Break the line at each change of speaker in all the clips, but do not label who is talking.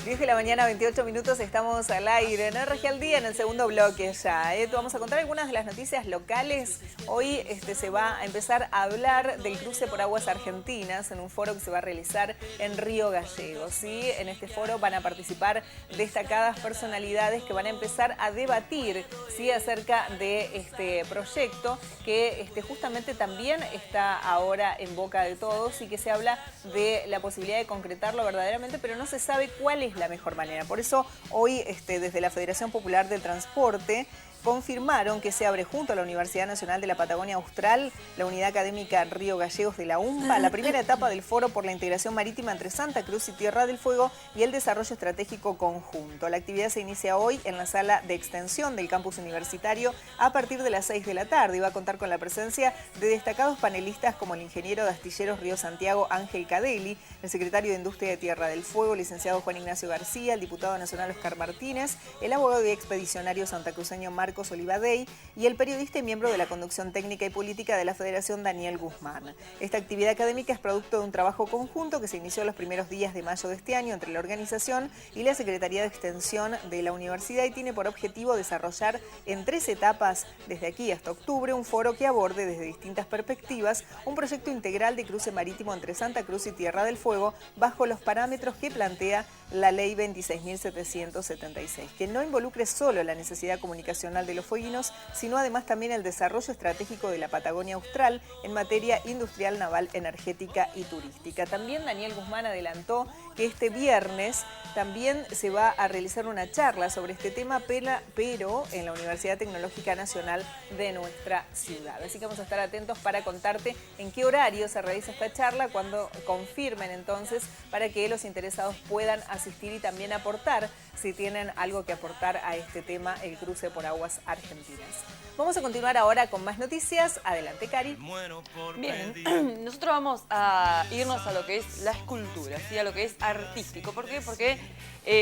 10 de la mañana, 28 minutos, estamos al aire en RG al Día, en el segundo bloque ya. Te vamos a contar algunas de las noticias locales. Hoy se va a empezar a hablar del cruce por aguas argentinas en un foro que se va a realizar en Río Gallegos. ¿Sí? En este foro van a participar destacadas personalidades que van a empezar a debatir, ¿sí?, acerca de este proyecto que justamente también está ahora en boca de todos y que se habla de la posibilidad de concretarlo verdaderamente, pero no se sabe cuál es la mejor manera. Por eso hoy desde la Federación Popular del Transporte confirmaron que se abre junto a la Universidad Nacional de la Patagonia Austral, la Unidad Académica Río Gallegos de la UMPA, la primera etapa del Foro por la Integración Marítima entre Santa Cruz y Tierra del Fuego y el Desarrollo Estratégico Conjunto. La actividad se inicia hoy en la sala de extensión del campus universitario a partir de las 6 de la tarde y va a contar con la presencia de destacados panelistas como el ingeniero de Astilleros Río Santiago Ángel Cadelli, el secretario de Industria de Tierra del Fuego, licenciado Juan Ignacio García, el diputado nacional Oscar Martínez, el abogado y expedicionario santacruceño Marcos Olivadey y el periodista y miembro de la conducción técnica y política de la Federación Daniel Guzmán. Esta actividad académica es producto de un trabajo conjunto que se inició los primeros días de mayo de este año entre la organización y la Secretaría de Extensión de la Universidad y tiene por objetivo desarrollar en 3 etapas, desde aquí hasta octubre, un foro que aborde desde distintas perspectivas un proyecto integral de cruce marítimo entre Santa Cruz y Tierra del Fuego bajo los parámetros que plantea la Ley 26.776, que no involucre solo la necesidad comunicacional de los fueguinos, sino además también el desarrollo estratégico de la Patagonia Austral en materia industrial, naval, energética y turística. También Daniel Guzmán adelantó que este viernes también se va a realizar una charla sobre este tema, pero en la Universidad Tecnológica Nacional de nuestra ciudad. Así que vamos a estar atentos para contarte en qué horario se realiza esta charla, cuando confirmen entonces, para que los interesados puedan asistir y también aportar, si tienen algo que aportar a este tema, el cruce por aguas argentinas. Vamos a continuar ahora con más noticias. Adelante, Cari.
Bien, nosotros vamos a irnos a lo que es la escultura, ¿sí? A lo que es artístico. ¿Por qué? Porque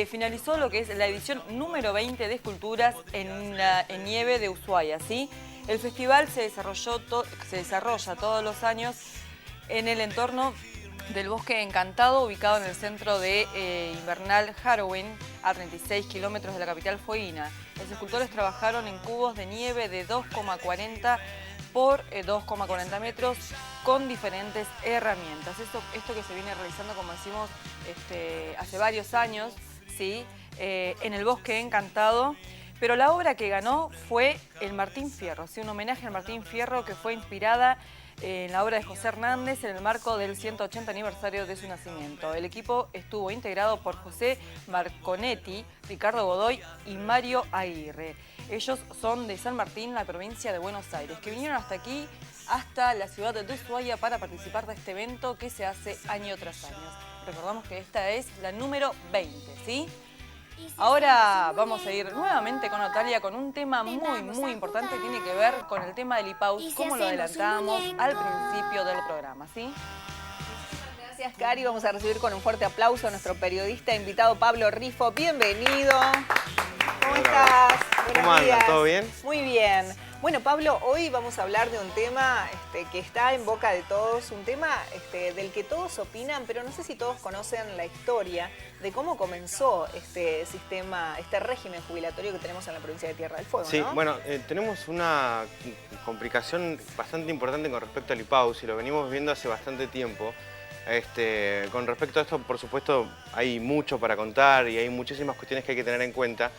finalizó lo que es la edición número 20 de esculturas en nieve de Ushuaia, ¿sí? El festival se desarrolla todos los años en el entorno del Bosque Encantado, ubicado en el centro de Invernal Harrowing, a 36 kilómetros de la capital fueguina. Los escultores trabajaron en cubos de nieve de 2,40 por 2,40 metros con diferentes herramientas. Esto que se viene realizando, como decimos, hace varios años, ¿sí? En el Bosque Encantado. Pero la obra que ganó fue el Martín Fierro, ¿sí? Un homenaje al Martín Fierro que fue inspirada en la obra de José Hernández en el marco del 180 aniversario de su nacimiento. El equipo estuvo integrado por José Marconetti, Ricardo Godoy y Mario Aguirre. Ellos son de San Martín, la provincia de Buenos Aires, que vinieron hasta aquí, hasta la ciudad de Ushuaia, para participar de este evento que se hace año tras año. Recordamos que esta es la número 20, ¿sí? Ahora vamos a ir nuevamente con Natalia con un tema muy importante, tiene que ver con el tema del IPAUS, como lo adelantábamos al principio del programa, ¿sí?
Gracias, Cari. Vamos a recibir con un fuerte aplauso a nuestro periodista invitado Pablo Rifo. Bienvenido. ¿Cómo estás?
¿Cómo andan? ¿Todo bien?
Muy bien. Bueno, Pablo, hoy vamos a hablar de un tema que está en boca de todos, un tema del que todos opinan, pero no sé si todos conocen la historia de cómo comenzó este sistema, este régimen jubilatorio que tenemos en la provincia de Tierra del Fuego,
Sí,
¿no?
bueno, tenemos una complicación bastante importante con respecto al IPAUS y lo venimos viendo hace bastante tiempo. Con respecto a esto, por supuesto, hay mucho para contar y hay muchísimas cuestiones que hay que tener en cuenta.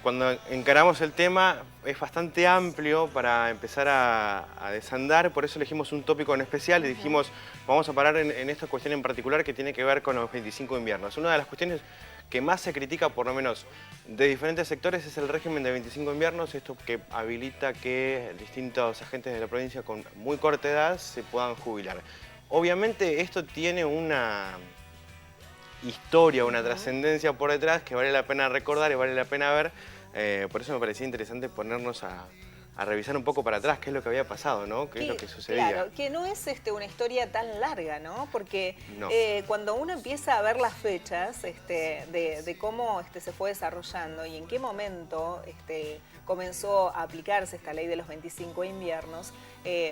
Cuando encaramos el tema es bastante amplio para empezar a desandar, por eso elegimos un tópico en especial y dijimos vamos a parar en esta cuestión en particular que tiene que ver con los 25 inviernos. Una de las cuestiones que más se critica, por lo menos de diferentes sectores, es el régimen de 25 inviernos, esto que habilita que distintos agentes de la provincia con muy corta edad se puedan jubilar. Obviamente esto tiene una historia, una trascendencia por detrás que vale la pena recordar y vale la pena ver. Por eso me parecía interesante ponernos a revisar un poco para atrás qué es lo que había pasado, ¿no? ¿Qué es lo que sucedía?
Claro, que no es una historia tan larga, ¿no? Porque
no.
Cuando uno empieza a ver las fechas de cómo se fue desarrollando y en qué momento comenzó a aplicarse esta ley de los 25 inviernos,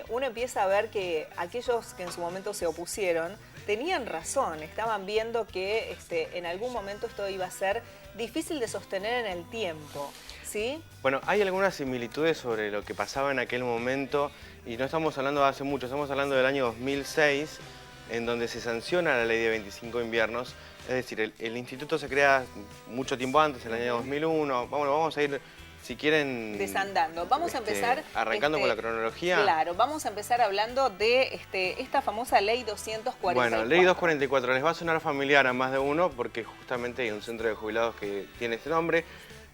uno empieza a ver que aquellos que en su momento se opusieron tenían razón, estaban viendo que en algún momento esto iba a ser difícil de sostener en el tiempo, ¿sí?
Bueno, hay algunas similitudes sobre lo que pasaba en aquel momento y no estamos hablando de hace mucho, estamos hablando del año 2006, en donde se sanciona la ley de 25 inviernos. Es decir, el instituto se crea mucho tiempo antes, en el año 2001. Bueno, vamos a ir, si quieren...
desandando. Vamos a empezar...
arrancando con la cronología.
Claro, vamos a empezar hablando de esta famosa ley 244.
Bueno, ley 244. Les va a sonar familiar a más de uno porque justamente hay un centro de jubilados que tiene este nombre.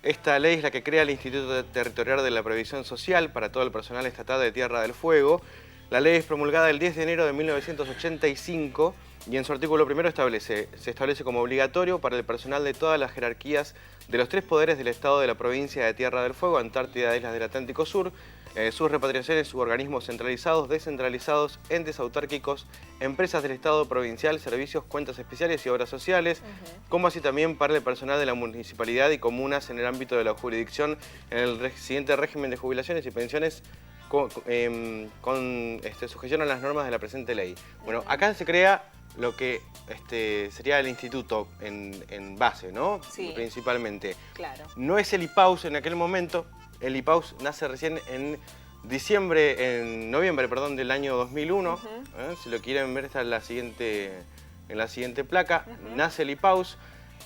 Esta ley es la que crea el Instituto Territorial de la Previsión Social para todo el personal estatal de Tierra del Fuego. La ley es promulgada el 10 de enero de 1985 y en su artículo primero se establece como obligatorio para el personal de todas las jerarquías de los 3 poderes del Estado de la provincia de Tierra del Fuego, Antártida, Islas del Atlántico Sur, sus repatriaciones u organismos centralizados, descentralizados, entes autárquicos, empresas del Estado provincial, servicios, cuentas especiales y obras sociales, como así también para el personal de la municipalidad y comunas en el ámbito de la jurisdicción en el siguiente régimen de jubilaciones y pensiones con sujeción a las normas de la presente ley. Bueno, acá se crea lo que sería el instituto en base, ¿no?
Sí.
Principalmente.
Claro.
No es el IPAUS en aquel momento, el IPAUS nace recién en noviembre, del año 2001. Si lo quieren ver, está en la siguiente placa. Nace el IPAUS.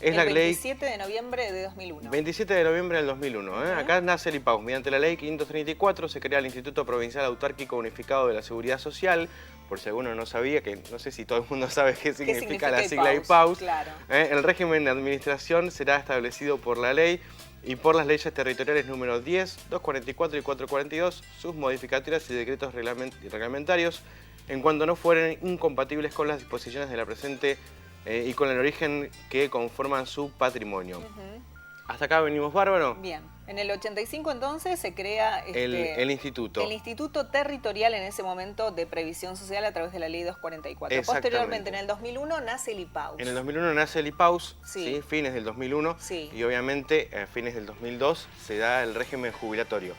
Es la ley
27 de noviembre de 2001.
27 de noviembre del 2001. Acá nace el IPAUS. Mediante la ley 534 se crea el Instituto Provincial Autárquico Unificado de la Seguridad Social. Por si alguno no sabía, que no sé si todo el mundo sabe qué significa la sigla IPAUS.
Claro.
El régimen de administración será establecido por la ley y por las leyes territoriales número 10, 244 y 442, sus modificatorias y decretos reglamentarios, en cuanto no fueren incompatibles con las disposiciones de la presente y con el origen que conforman su patrimonio. ¿Hasta acá venimos bárbaro?
Bien. En el 85 entonces se crea
el instituto.
El Instituto Territorial en ese momento de Previsión Social a través de la ley 244. Posteriormente, en el 2001 nace el IPAUS.
En el 2001 nace el IPAUS,
sí.
Fines del 2001,
sí.
Y obviamente a fines del 2002 se da el régimen jubilatorio,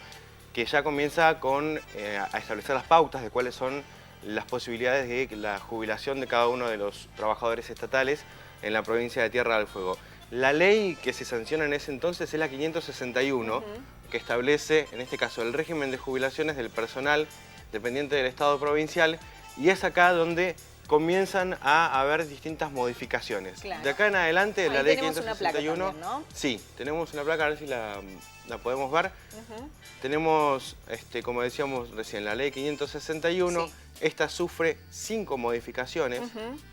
que ya comienza a establecer las pautas de cuáles son las posibilidades de la jubilación de cada uno de los trabajadores estatales en la provincia de Tierra del Fuego. La ley que se sanciona en ese entonces es la 561, que establece, en este caso, el régimen de jubilaciones del personal dependiente del Estado provincial, y es acá donde comienzan a haber distintas modificaciones.
Claro.
De acá en adelante, la ley 561...
Una placa también, ¿no?
Sí, tenemos una placa, a ver si la podemos ver. Tenemos, como decíamos recién, la ley 561. Sí. Esta sufre 5 modificaciones.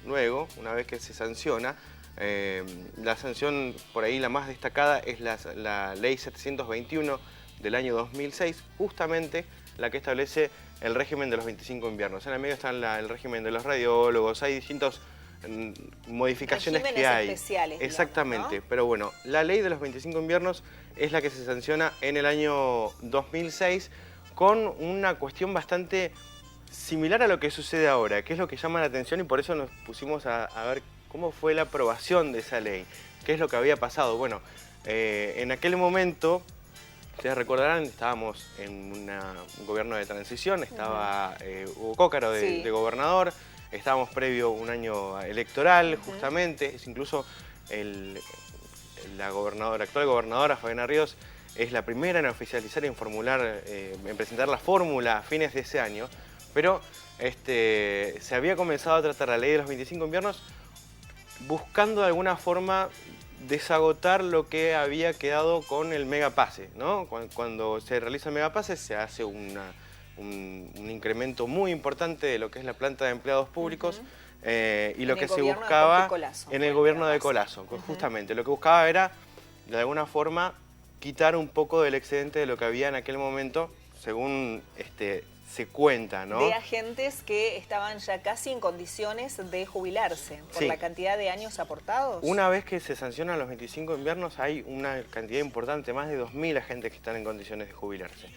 Luego, una vez que se sanciona, la sanción por ahí la más destacada es la ley 721 del año 2006, justamente la que establece el régimen de los 25 inviernos. En el medio está el régimen de los radiólogos, hay distintas modificaciones
regímenes
que hay.
Especiales,
exactamente,
digamos, ¿no?
Pero bueno, la ley de los 25 inviernos es la que se sanciona en el año 2006 con una cuestión bastante similar a lo que sucede ahora, que es lo que llama la atención, y por eso nos pusimos a ver cómo fue la aprobación de esa ley, qué es lo que había pasado. Bueno, en aquel momento, ustedes recordarán, estábamos en un gobierno de transición, estaba Hugo Cócaro de gobernador, estábamos previo un año electoral, justamente, es incluso la actual gobernadora, Fabiana Ríos, es la primera en oficializar y en presentar la fórmula a fines de ese año, pero se había comenzado a tratar la ley de los 25 inviernos buscando de alguna forma desagotar lo que había quedado con el megapase, ¿no? Cuando se realiza el megapase se hace un incremento muy importante de lo que es la planta de empleados públicos y lo que se buscaba en el gobierno de Colazo. Justamente, lo que buscaba era, de alguna forma, quitar un poco del excedente de lo que había en aquel momento, según se cuenta, ¿no?
De agentes que estaban ya casi en condiciones de jubilarse por la cantidad de años aportados.
Una vez que se sancionan los 25 inviernos hay una cantidad importante, más de 2.000 agentes que están en condiciones de jubilarse.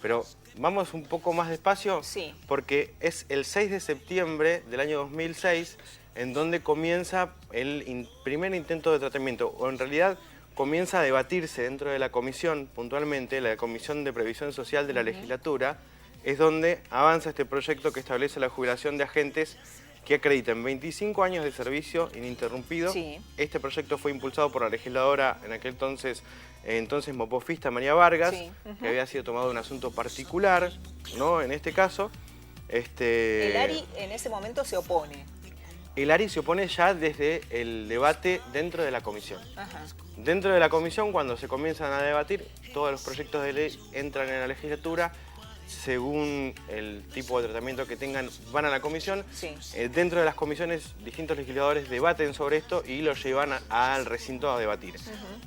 Pero vamos un poco más despacio, porque es el 6 de septiembre del año 2006 en donde comienza el primer intento de tratamiento, o en realidad comienza a debatirse dentro de la comisión, puntualmente, la Comisión de Previsión Social de la Legislatura, es donde avanza este proyecto que establece la jubilación de agentes que acrediten 25 años de servicio ininterrumpido.
Sí.
Este proyecto fue impulsado por la legisladora en aquel entonces mopofista María Vargas,
Sí.
que había sido tomado un asunto particular, ¿no? En este caso.
El ARI en ese momento se opone.
El ARI se opone ya desde el debate dentro de la comisión.
Ajá.
Dentro de la comisión, cuando se comienzan a debatir, todos los proyectos de ley entran en la legislatura, según el tipo de tratamiento que tengan, van a la comisión.
Sí.
Dentro de las comisiones, distintos legisladores debaten sobre esto y lo llevan al recinto a debatir.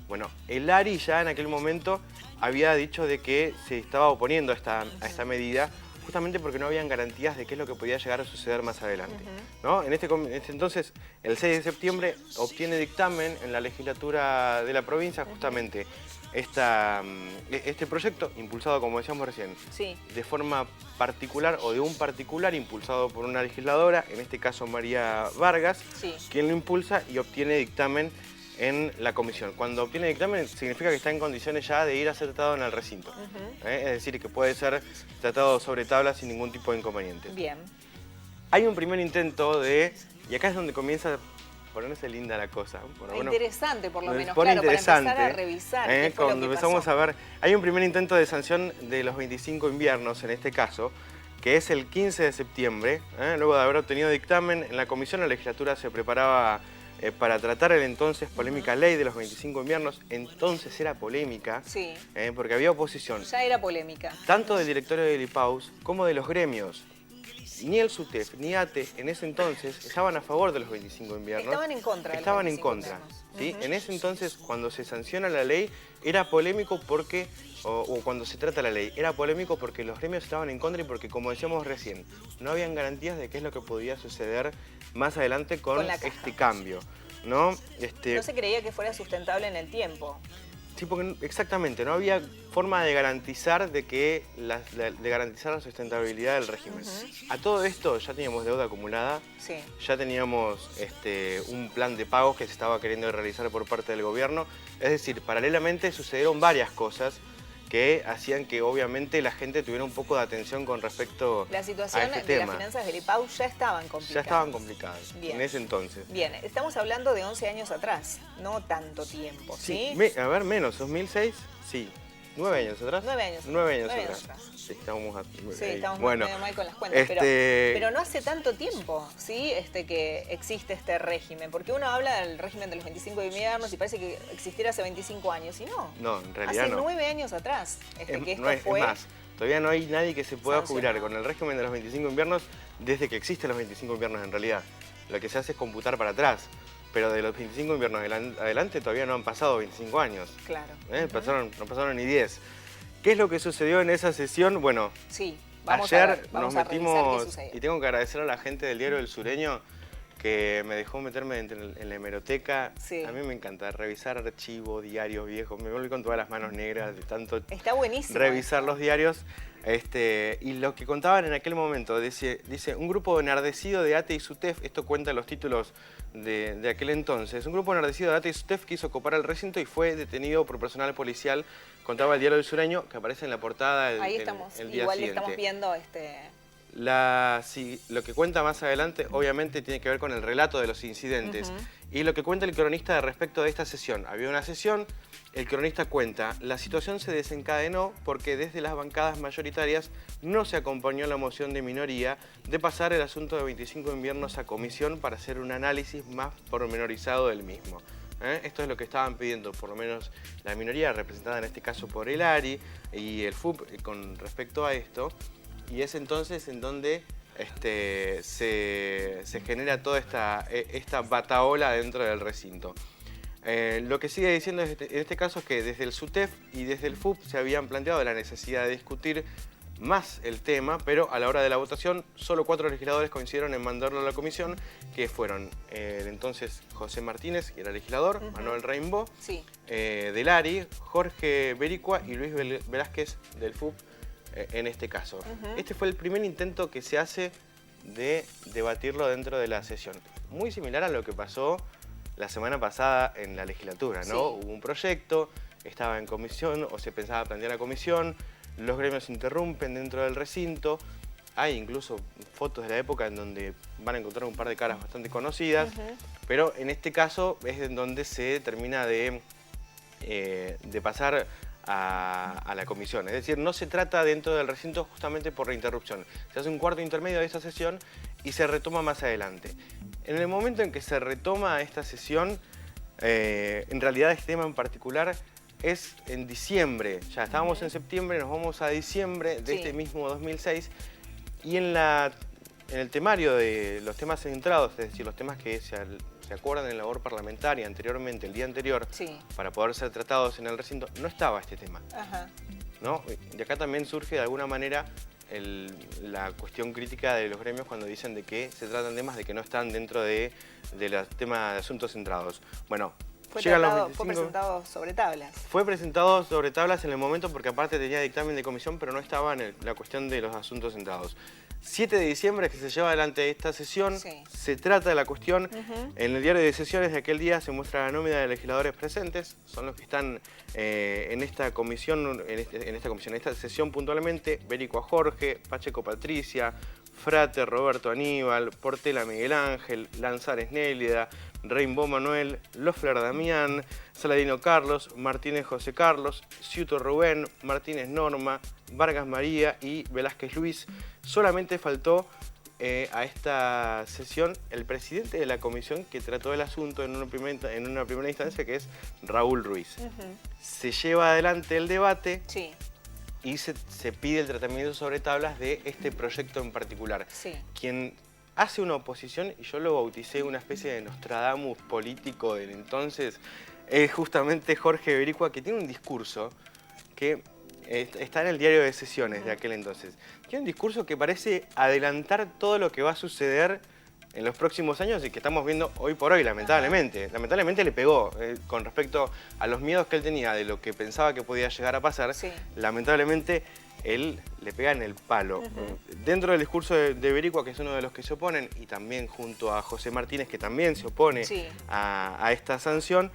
Bueno, el ARI ya en aquel momento había dicho de que se estaba oponiendo a esta medida, justamente porque no habían garantías de qué es lo que podía llegar a suceder más adelante, ¿no? En este entonces, el 6 de septiembre, obtiene dictamen en la legislatura de la provincia justamente este proyecto, impulsado, como decíamos recién,
Sí.
de forma particular o de un particular, impulsado por una legisladora, en este caso María Vargas,
Sí.
quien lo impulsa y obtiene dictamen en la comisión. Cuando obtiene dictamen significa que está en condiciones ya de ir a ser tratado en el recinto. Es decir, que puede ser tratado sobre tabla sin ningún tipo de inconveniente.
Bien.
Hay un primer intento y acá es donde comienza a ponerse linda la cosa. Bueno,
Interesante, por lo menos,
pone
claro, para
interesante,
empezar a revisar qué fue lo
cuando
que
empezamos
pasó.
a ver, hay un primer intento de sanción de los 25 inviernos, en este caso, que es el 15 de septiembre. Luego de haber obtenido dictamen, en la comisión la legislatura se preparaba para tratar el entonces polémica ley de los 25 inviernos. Entonces era polémica,
Sí.
porque había oposición,
Ya era polémica.
tanto del directorio del IPAUS como de los gremios. Ni el SUTEF ni ATE en ese entonces estaban a favor de los 25 inviernos.
Estaban en contra de los
Estaban en
25
contra.
inviernos.
¿Sí? En ese entonces, cuando se sanciona la ley, era polémico porque, o cuando se trata la ley, era polémico porque los gremios estaban en contra y porque, como decíamos recién, no habían garantías de qué es lo que podía suceder más adelante con
la caja.
este cambio, ¿no?
No se creía que fuera sustentable en el tiempo.
Sí, porque exactamente, no había forma de garantizar de garantizar la sustentabilidad del régimen. A todo esto ya teníamos deuda acumulada,
Sí.
ya teníamos un plan de pagos que se estaba queriendo realizar por parte del gobierno. Es decir, paralelamente sucedieron varias cosas que hacían que obviamente la gente tuviera un poco de atención con respecto
La
a
situación
este
de
tema.
las finanzas del IPAU ya estaban complicadas.
Ya estaban complicadas
Bien.
en ese entonces.
Bien, estamos hablando de 11 años atrás, no tanto tiempo, ¿sí?
A ver, menos, 2006, sí. 9 años atrás.
9 años.
9 años
9 años
atrás.
atrás.
Sí, estamos
Sí,
ahí.
estamos
Bueno,
medio mal con las cuentas, pero no hace tanto tiempo, ¿sí? Que existe este régimen, porque uno habla del régimen de los 25 inviernos y parece que existiera hace 25 años, y no.
No, en realidad
hace
no.
9 años atrás que esto
Es
fue...
más, todavía no hay nadie que se pueda
sancionado.
jubilar con el régimen de los 25 inviernos desde que existen los 25 inviernos en realidad. Lo que se hace es computar para atrás, pero de los 25 inviernos adelante todavía no han pasado 25 años.
Claro.
No pasaron ni 10. ¿Qué es lo que sucedió en esa sesión? Bueno,
Sí, vamos
ayer
a ver, vamos
nos
a revisar qué
metimos,
sucedió.
y tengo que agradecer a la gente del diario El Sureño que me dejó meterme en la hemeroteca.
Sí.
A mí me encanta revisar archivos, diarios viejos, me volví con todas las manos negras de tanto
Está buenísimo.
revisar los diarios. Y lo que contaban en aquel momento, dice, un grupo enardecido de ATE y SUTEF, esto cuenta los títulos de aquel entonces, un grupo enardecido de ATE y SUTEF quiso copar el recinto y fue detenido por personal policial, contaba el diario del Sureño, que aparece en la portada
Ahí estamos,
el día
igual
siguiente.
estamos viendo
Lo que cuenta más adelante obviamente tiene que ver con el relato de los incidentes y lo que cuenta el cronista respecto de esta sesión. Había una sesión, el cronista cuenta, la situación se desencadenó porque desde las bancadas mayoritarias no se acompañó la moción de minoría de pasar el asunto de 25 inviernos a comisión para hacer un análisis más pormenorizado del mismo. Esto es lo que estaban pidiendo, por lo menos la minoría representada en este caso por el ARI y el FUP con respecto a esto. Y es entonces en donde se genera toda esta batahola dentro del recinto. Lo que sigue diciendo en este caso es que desde el SUTEF y desde el FUP se habían planteado la necesidad de discutir más el tema, pero a la hora de la votación solo 4 legisladores coincidieron en mandarlo a la comisión, que fueron el entonces José Martínez, que era legislador, Manuel Raimbo,
sí.
del ARI, Jorge Bericua y Luis Velázquez del FUP en este caso. Este fue el primer intento que se hace de debatirlo dentro de la sesión. Muy similar a lo que pasó la semana pasada en la legislatura, ¿no?
Sí.
Hubo un proyecto, estaba en comisión o se pensaba plantear la comisión, los gremios interrumpen dentro del recinto. Hay incluso fotos de la época en donde van a encontrar un par de caras bastante conocidas, pero en este caso es en donde se termina de pasar a la comisión. Es decir, no se trata dentro del recinto justamente por la interrupción. Se hace un cuarto intermedio de esta sesión y se retoma más adelante. En el momento en que se retoma esta sesión, en realidad este tema en particular es en diciembre. Ya estábamos en septiembre, nos vamos a diciembre de este mismo 2006. Y en el temario de los temas centrados, es decir, los temas que se acuerdan en la labor parlamentaria anteriormente, el día anterior, para poder ser tratados en el recinto, no estaba este tema. ¿No? Y acá también surge de alguna manera la cuestión crítica de los gremios cuando dicen de que se tratan temas de que no están dentro de los temas de asuntos centrados. Bueno,
fue presentado sobre tablas.
Fue presentado sobre tablas en el momento porque aparte tenía dictamen de comisión, pero no estaba en la cuestión de los asuntos centrados. 7 de diciembre es que se lleva adelante esta sesión, se trata de la cuestión. En el diario de sesiones de aquel día se muestra la nómina de legisladores presentes, son los que están en esta comisión, en esta sesión puntualmente: Berico a Jorge, Pacheco Patricia, Frate Roberto Aníbal, Portela Miguel Ángel, Lanzares Nélida, Rainbow Manuel, Lofler Damián, Saladino Carlos, Martínez José Carlos, Ciuto Rubén, Martínez Norma, Vargas María y Velázquez Luis. Solamente faltó a esta sesión el presidente de la comisión que trató el asunto en una primera instancia, que es Raúl Ruiz. Se lleva adelante el debate y se pide el tratamiento sobre tablas de este proyecto en particular. Quien hace una oposición, y yo lo bauticé una especie de Nostradamus político del entonces, es justamente Jorge Bericua, que tiene un discurso que está en el diario de sesiones de aquel entonces. Tiene un discurso que parece adelantar todo lo que va a suceder en los próximos años y que estamos viendo hoy por hoy, lamentablemente. Lamentablemente le pegó con respecto a los miedos que él tenía de lo que pensaba que podía llegar a pasar. Lamentablemente él le pega en el palo. Dentro del discurso de Bericua, que es uno de los que se oponen, y también junto a José Martínez, que también se opone a esta sanción,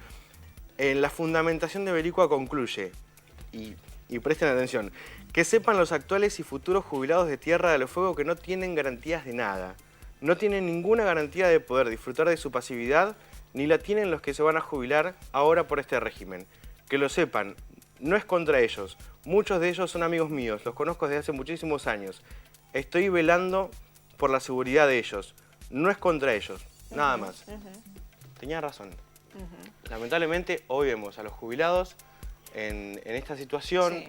en la fundamentación de Bericua concluye, y presten atención, que sepan los actuales y futuros jubilados de Tierra de los Fuegos que no tienen garantías de nada. No tienen ninguna garantía de poder disfrutar de su pasividad, ni la tienen los que se van a jubilar ahora por este régimen. Que lo sepan, no es contra ellos. Muchos de ellos son amigos míos, los conozco desde hace muchísimos años. Estoy velando por la seguridad de ellos. No es contra ellos, nada más. Tenía razón. Lamentablemente, hoy vemos a los jubilados en esta situación,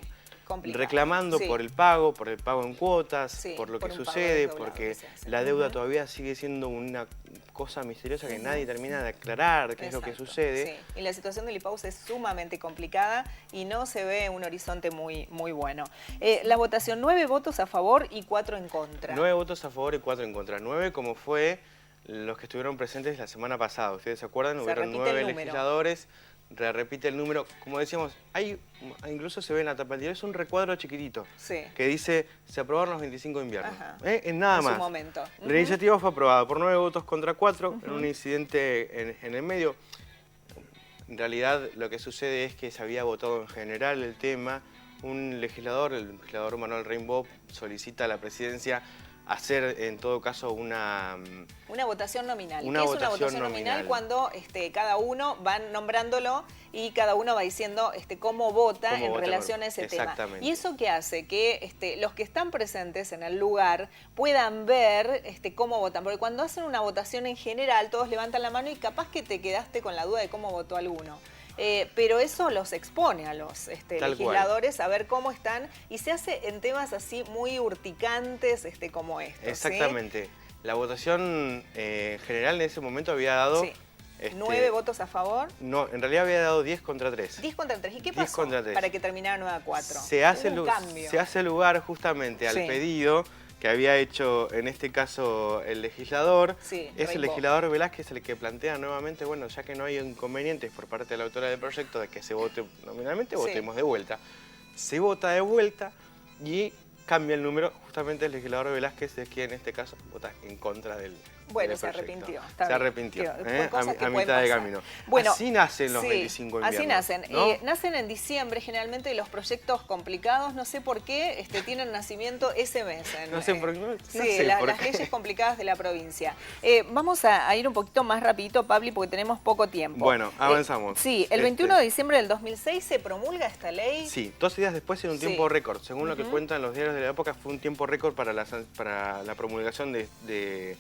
reclamando por el pago en cuotas, por lo que sucede, porque la deuda todavía sigue siendo una cosa misteriosa que nadie termina de aclarar qué es lo que sucede.
Y la situación del IPAUS es sumamente complicada y no se ve un horizonte muy bueno. La votación, 9 votos a favor y 4 en contra.
9 votos a favor y 4 en contra. 9 como fue los que estuvieron presentes la semana pasada. ¿Ustedes se acuerdan? Hubieron 9 legisladores. Repite el número, como decíamos, incluso se ve en la tapa del diario, es un recuadro chiquitito que dice: se aprobaron los 25 de invierno. En nada más.
En su momento.
La iniciativa fue aprobada por 9 votos contra 4 en un incidente en el medio. En realidad lo que sucede es que se había votado en general el tema. El legislador Manuel Rainbow, solicita a la presidencia hacer en todo caso una
votación nominal. ¿Qué es una votación nominal? Cuando cada uno va nombrándolo y cada uno va diciendo cómo vota en relación a ese tema. ¿Y eso qué hace? Que los que están presentes en el lugar puedan ver cómo votan. Porque cuando hacen una votación en general, todos levantan la mano y capaz que te quedaste con la duda de cómo votó alguno. Pero eso los expone a los legisladores a ver cómo están, y se hace en temas así muy urticantes como estos.
Exactamente. La votación general en ese momento había dado...
9 votos a favor.
No, en realidad había dado 10 contra 3.
10 contra 3. ¿Y qué pasó para que terminara 9 a 4?
Se hace lugar justamente al pedido que había hecho en este caso el legislador. Es el legislador Velázquez el que plantea nuevamente, bueno, ya que no hay inconvenientes por parte de la autora del proyecto de que se vote nominalmente, votemos de vuelta. Se vota de vuelta y cambia el número justamente justamente el legislador Velázquez es quien en este caso vota en contra del
Bueno,
se
proyecto.
arrepintió.
Está
se
bien.
arrepintió,
A
mitad de camino.
Bueno,
así nacen los
sí,
25 inviernos.
Así nacen.
¿no?
Nacen en diciembre generalmente los proyectos complicados. No sé por qué tienen nacimiento ese mes.
No sé por qué. No
Sí,
sé
las
por qué.
leyes complicadas de la provincia. Vamos a ir un poquito más rapidito, Pabli, porque tenemos poco tiempo.
Bueno, avanzamos.
Sí, el 21 de diciembre del 2006 se promulga esta ley.
Sí, 12 días después en un tiempo récord. Según lo que cuentan los diarios de la época, fue un tiempo récord para la promulgación de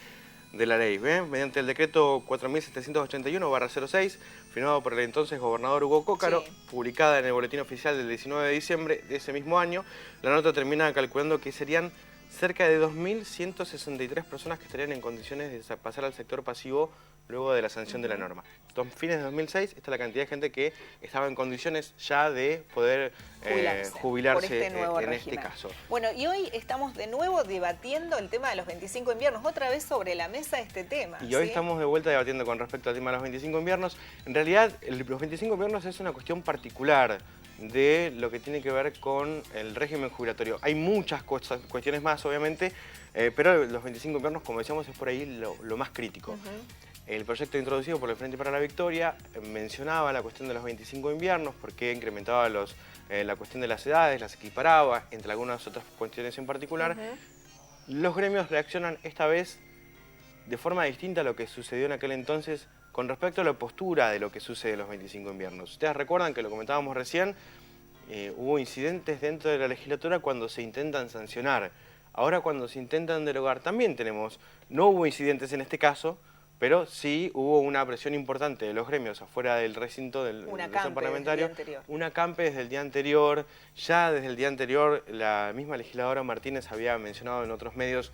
la ley, mediante el decreto 4781/06, firmado por el entonces gobernador Hugo Cócaro, publicada en el boletín oficial del 19 de diciembre de ese mismo año. La nota termina calculando que serían cerca de 2.163 personas que estarían en condiciones de pasar al sector pasivo luego de la sanción de la norma. Fines de 2006, esta es la cantidad de gente que estaba en condiciones ya de poder jubilarse
por este nuevo
en
régimen.
este caso.
Bueno, y hoy estamos de nuevo debatiendo el tema de los 25 inviernos, otra vez sobre la mesa este tema.
Y hoy estamos de vuelta debatiendo con respecto al tema de los 25 inviernos. En realidad, los 25 inviernos es una cuestión particular de lo que tiene que ver con el régimen jubilatorio. Hay muchas cuestiones más, obviamente, pero los 25 inviernos, como decíamos, es por ahí lo más crítico. El proyecto introducido por el Frente para la Victoria mencionaba la cuestión de los 25 inviernos porque incrementaba la cuestión de las edades, las equiparaba, entre algunas otras cuestiones en particular. Los gremios reaccionan esta vez de forma distinta a lo que sucedió en aquel entonces con respecto a la postura de lo que sucede en los 25 inviernos. Ustedes recuerdan que lo comentábamos recién, hubo incidentes dentro de la legislatura cuando se intentan sancionar. Ahora cuando se intentan derogar también no hubo incidentes en este caso, pero sí hubo una presión importante de los gremios afuera del recinto del parlamentario. Una acampe desde el día anterior. Ya desde el día anterior la misma legisladora Martínez había mencionado en otros medios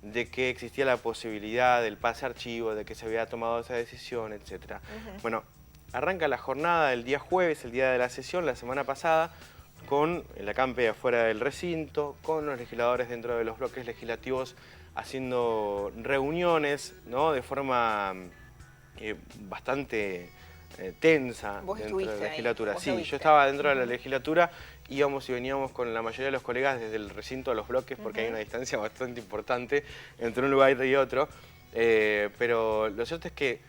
de que existía la posibilidad del pase a archivo, de que se había tomado esa decisión, etc. Bueno, arranca la jornada del día jueves, el día de la sesión, la semana pasada, con el acampe afuera del recinto, con los legisladores dentro de los bloques legislativos haciendo reuniones, ¿no?, de forma bastante tensa dentro de la legislatura. Sí, yo estaba dentro de la legislatura, íbamos y veníamos con la mayoría de los colegas desde el recinto a los bloques porque hay una distancia bastante importante entre un lugar y otro, pero lo cierto es que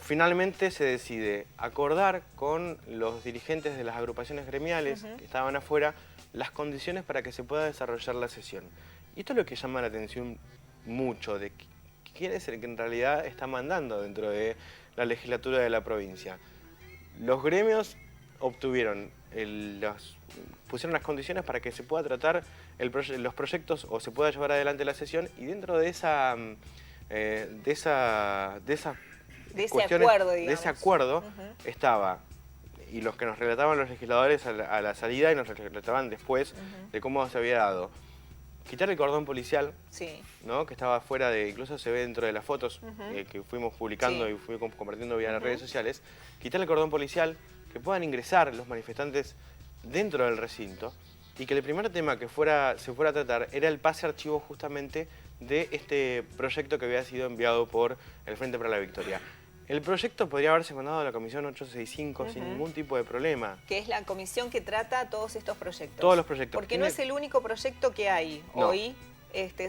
finalmente se decide acordar con los dirigentes de las agrupaciones gremiales que estaban afuera las condiciones para que se pueda desarrollar la sesión. Y esto es lo que llama la atención mucho, de quién es el que en realidad está mandando dentro de la legislatura de la provincia. Los gremios pusieron las condiciones para que se pueda tratar los proyectos o se pueda llevar adelante la sesión, y dentro de ese acuerdo estaba, y los que nos relataban los legisladores a la salida y nos relataban después de cómo se había dado. Quitar el cordón policial, ¿no?, que estaba afuera incluso se ve dentro de las fotos que fuimos publicando y fuimos compartiendo vía las redes sociales. Quitar el cordón policial, que puedan ingresar los manifestantes dentro del recinto, y que el primer tema que se fuera a tratar era el pase a archivo justamente de este proyecto que había sido enviado por el Frente para la Victoria. El proyecto podría haberse mandado a la Comisión 865 sin ningún tipo de problema.
Que es la comisión que trata todos estos proyectos.
Todos los proyectos.
Porque no es el único proyecto que hay hoy,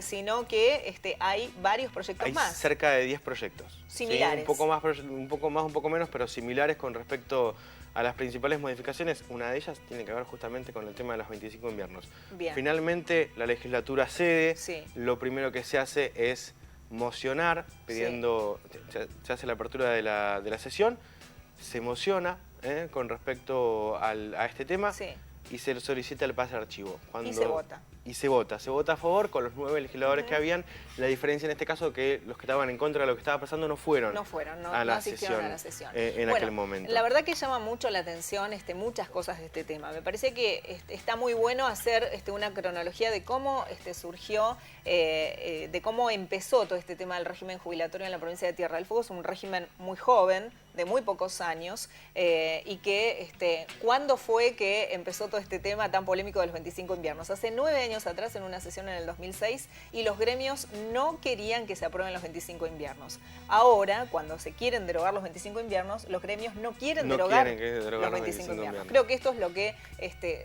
sino que hay varios proyectos más.
Hay cerca de 10 proyectos.
Similares.
¿Sí? Un poco menos, pero similares con respecto a las principales modificaciones. Una de ellas tiene que ver justamente con el tema de los 25 inviernos.
Bien.
Finalmente, la legislatura cede. Lo primero que se hace es mocionar, pidiendo, se hace la apertura de la sesión, se mociona con respecto a este tema y se solicita el pase a archivo.
Y se vota.
Y se vota a favor con los 9 legisladores que habían. La diferencia en este caso que los que estaban en contra de lo que estaba pasando no asistieron a la sesión en aquel momento.
La verdad que llama mucho la atención muchas cosas de este tema. Me parece que está muy bueno hacer una cronología de cómo surgió, de cómo empezó todo este tema del régimen jubilatorio en la provincia de Tierra del Fuego. Es un régimen muy joven, de muy pocos años, y que ¿cuándo fue que empezó todo este tema tan polémico de los 25 inviernos? Hace 9 años atrás, en una sesión en el 2006, y los gremios no querían que se aprueben los 25 inviernos. Ahora, cuando se quieren derogar los 25 inviernos, los gremios no quieren derogar los 25 inviernos. Creo que esto es lo que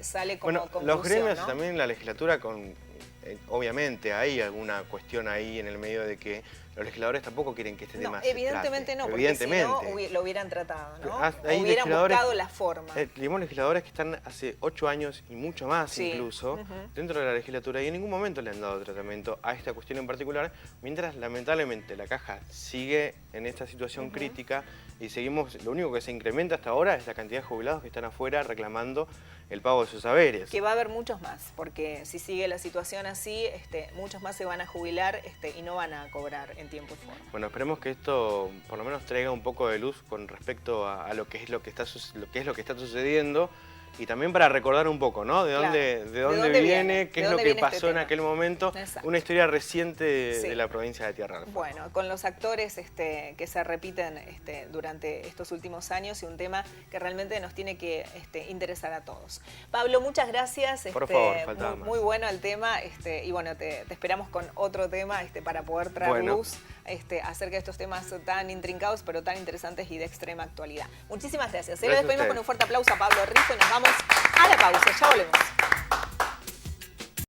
sale como conclusión,
los gremios,
¿no?
También la legislatura obviamente hay alguna cuestión ahí en el medio de que los legisladores tampoco quieren que este tema se
evidentemente
trate.
no, porque si no lo hubieran tratado, ¿no? Hubieran buscado la forma.
Tenemos legisladores que están hace 8 años y mucho más incluso dentro de la legislatura y en ningún momento le han dado tratamiento a esta cuestión en particular, mientras lamentablemente la Caja sigue en esta situación crítica y seguimos, lo único que se incrementa hasta ahora es la cantidad de jubilados que están afuera reclamando el pago de sus haberes.
Que va a haber muchos más, porque si sigue la situación así, muchos más se van a jubilar y no van a cobrar en tiempo y forma.
Bueno, esperemos que esto por lo menos traiga un poco de luz con respecto a lo que es lo que está sucediendo y también para recordar un poco, ¿no? De dónde viene, qué es lo que pasó en aquel momento.
Exacto.
Una historia reciente de la provincia de Tierra del Fuego.
Bueno, con los actores que se repiten durante estos últimos años y un tema que realmente nos tiene que interesar a todos. Pablo, muchas gracias.
Por favor, faltaba más.
Muy bueno el tema y bueno, te esperamos con otro tema para poder traer luz acerca de estos temas tan intrincados pero tan interesantes y de extrema actualidad. Muchísimas gracias. Lo despedimos con un fuerte aplauso a Pablo Rizo y nos vamos a la pausa. Ya volvemos.